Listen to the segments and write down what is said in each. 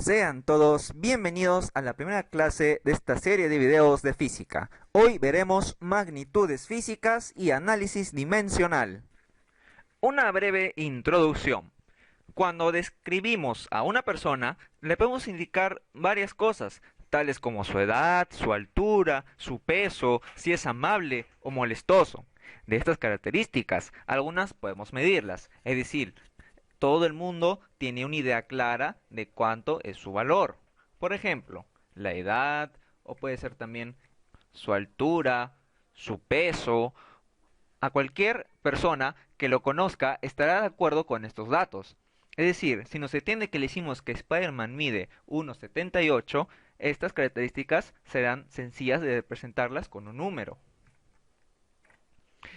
Sean todos bienvenidos a la primera clase de esta serie de videos de física. Hoy veremos magnitudes físicas y análisis dimensional. Una breve introducción. Cuando describimos a una persona, le podemos indicar varias cosas, tales como su edad, su altura, su peso, si es amable o molestoso. De estas características, algunas podemos medirlas, es decir, todo el mundo tiene una idea clara de cuánto es su valor. Por ejemplo, la edad, o puede ser también su altura, su peso. A cualquier persona que lo conozca estará de acuerdo con estos datos. Es decir, si nos entiende que le decimos que Spider-Man mide 1,78, estas características serán sencillas de representarlas con un número.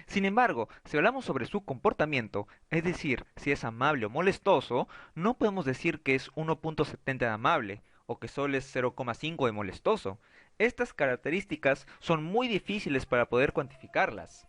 Sin embargo, si hablamos sobre su comportamiento, es decir, si es amable o molestoso, no podemos decir que es 1,70 de amable o que solo es 0,5 de molestoso. Estas características son muy difíciles para poder cuantificarlas.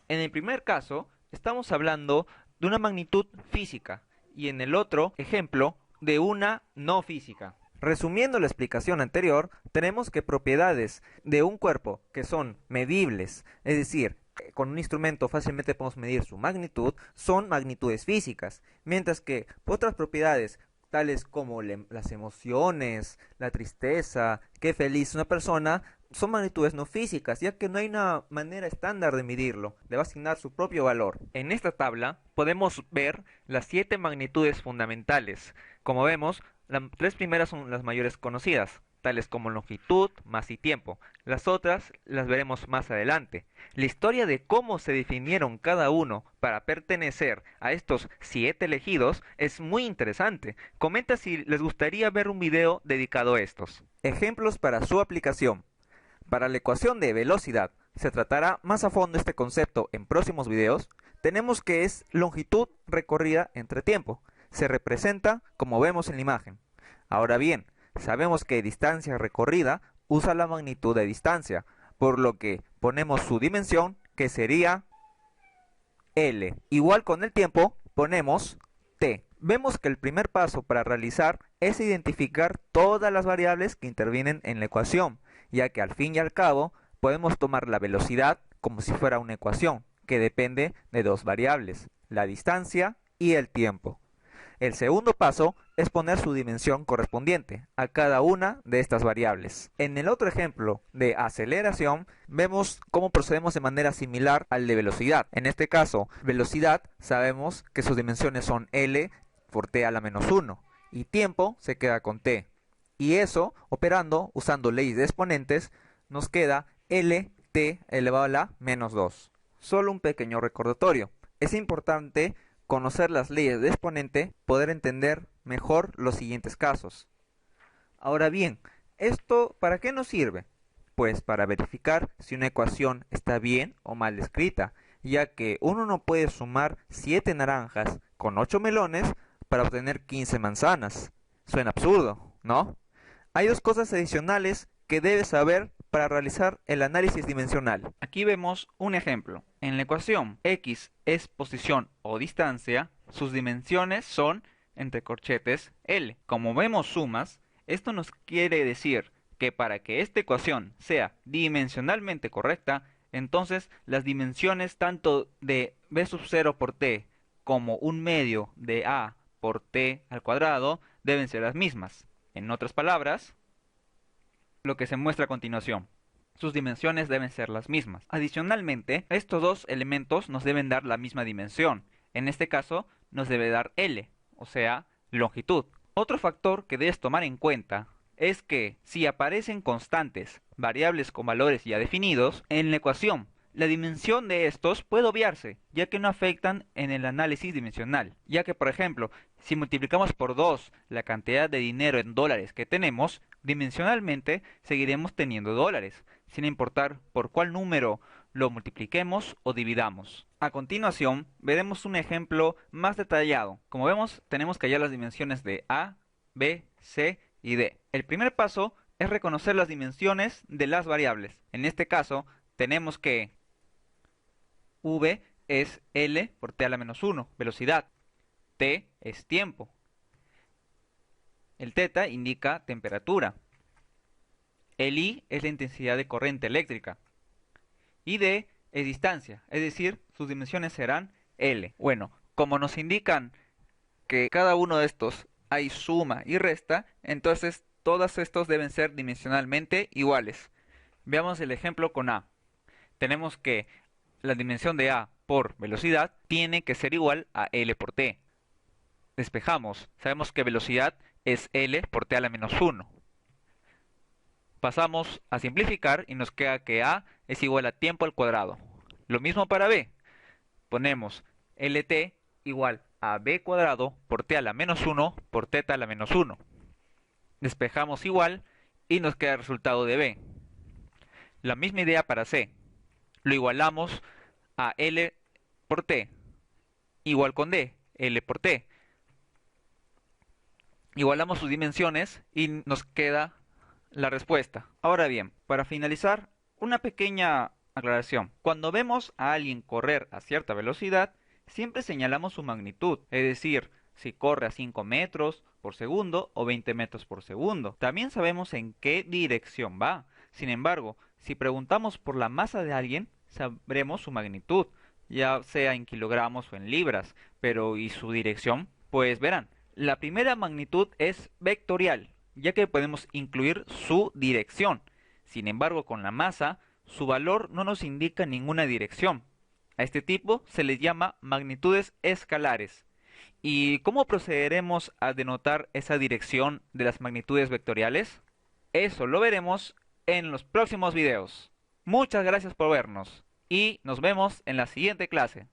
En el primer caso, estamos hablando de una magnitud física y en el otro ejemplo de una no física. Resumiendo la explicación anterior, tenemos que propiedades de un cuerpo que son medibles, es decir, con un instrumento fácilmente podemos medir su magnitud, son magnitudes físicas, mientras que otras propiedades tales como las emociones, la tristeza, qué feliz una persona, son magnitudes no físicas, ya que no hay una manera estándar de medirlo, le va a asignar su propio valor. En esta tabla podemos ver las 7 magnitudes fundamentales. Como vemos, las 3 primeras son las mayores conocidas, tales como longitud, masa y tiempo. Las otras las veremos más adelante. La historia de cómo se definieron cada uno para pertenecer a estos 7 elegidos es muy interesante. Comenta si les gustaría ver un video dedicado a estos. Ejemplos para su aplicación. Para la ecuación de velocidad, se tratará más a fondo este concepto en próximos videos. Tenemos que es longitud recorrida entre tiempo. Se representa como vemos en la imagen. Ahora bien, sabemos que distancia recorrida usa la magnitud de distancia, por lo que ponemos su dimensión, que sería L. Igual con el tiempo, ponemos T. Vemos que el primer paso para realizar es identificar todas las variables que intervienen en la ecuación, ya que al fin y al cabo podemos tomar la velocidad como si fuera una ecuación, que depende de dos variables, la distancia y el tiempo. El segundo paso es poner su dimensión correspondiente a cada una de estas variables. En el otro ejemplo de aceleración, vemos cómo procedemos de manera similar al de velocidad. En este caso, velocidad sabemos que sus dimensiones son L por t a la menos 1 y tiempo se queda con t. Y eso, operando usando leyes de exponentes, nos queda Lt elevado a la menos 2. Solo un pequeño recordatorio. Es importante conocer las leyes de exponente, poder entender mejor los siguientes casos. Ahora bien, ¿esto para qué nos sirve? Pues para verificar si una ecuación está bien o mal escrita, ya que uno no puede sumar 7 naranjas con 8 melones para obtener 15 manzanas. Suena absurdo, ¿no? Hay dos cosas adicionales que debes saber para realizar el análisis dimensional. Aquí vemos un ejemplo. En la ecuación x es posición o distancia, sus dimensiones son, entre corchetes, L. Como vemos sumas, esto nos quiere decir que para que esta ecuación sea dimensionalmente correcta, entonces las dimensiones tanto de b sub 0 por t como un medio de a por t al cuadrado deben ser las mismas. En otras palabras, lo que se muestra a continuación. Sus dimensiones deben ser las mismas. Adicionalmente, estos dos elementos nos deben dar la misma dimensión. En este caso, nos debe dar L, o sea, longitud. Otro factor que debes tomar en cuenta es que si aparecen constantes, variables con valores ya definidos, en la ecuación, la dimensión de estos puede obviarse, ya que no afectan en el análisis dimensional. Ya que, por ejemplo, si multiplicamos por 2 la cantidad de dinero en dólares que tenemos, dimensionalmente seguiremos teniendo dólares, sin importar por cuál número lo multipliquemos o dividamos. A continuación, veremos un ejemplo más detallado. Como vemos, tenemos que hallar las dimensiones de A, B, C y D. El primer paso es reconocer las dimensiones de las variables. En este caso, tenemos que V es L por t a la menos 1, velocidad. T es tiempo. El θ indica temperatura. El I es la intensidad de corriente eléctrica. Y D es distancia, es decir, sus dimensiones serán L. Bueno, como nos indican que cada uno de estos hay suma y resta, entonces todos estos deben ser dimensionalmente iguales. Veamos el ejemplo con A. Tenemos que la dimensión de A por velocidad tiene que ser igual a L por T. Despejamos, sabemos que velocidad es L por T a la menos 1. Pasamos a simplificar y nos queda que A es igual a tiempo al cuadrado. Lo mismo para B. Ponemos LT igual a B cuadrado por T a la menos 1 por θ a la menos 1. Despejamos igual y nos queda el resultado de B. La misma idea para C. Lo igualamos a L por T igual con D, L por T. Igualamos sus dimensiones y nos queda la respuesta. Ahora bien, para finalizar, una pequeña aclaración. Cuando vemos a alguien correr a cierta velocidad, siempre señalamos su magnitud, es decir, si corre a 5 metros por segundo o 20 metros por segundo. También sabemos en qué dirección va. Sin embargo, si preguntamos por la masa de alguien, sabremos su magnitud, ya sea en kilogramos o en libras, pero ¿y su dirección? Pues verán, la primera magnitud es vectorial, ya que podemos incluir su dirección. Sin embargo, con la masa, su valor no nos indica ninguna dirección. A este tipo se les llama magnitudes escalares. ¿Y cómo procederemos a denotar esa dirección de las magnitudes vectoriales? Eso lo veremos en los próximos videos. Muchas gracias por vernos y nos vemos en la siguiente clase.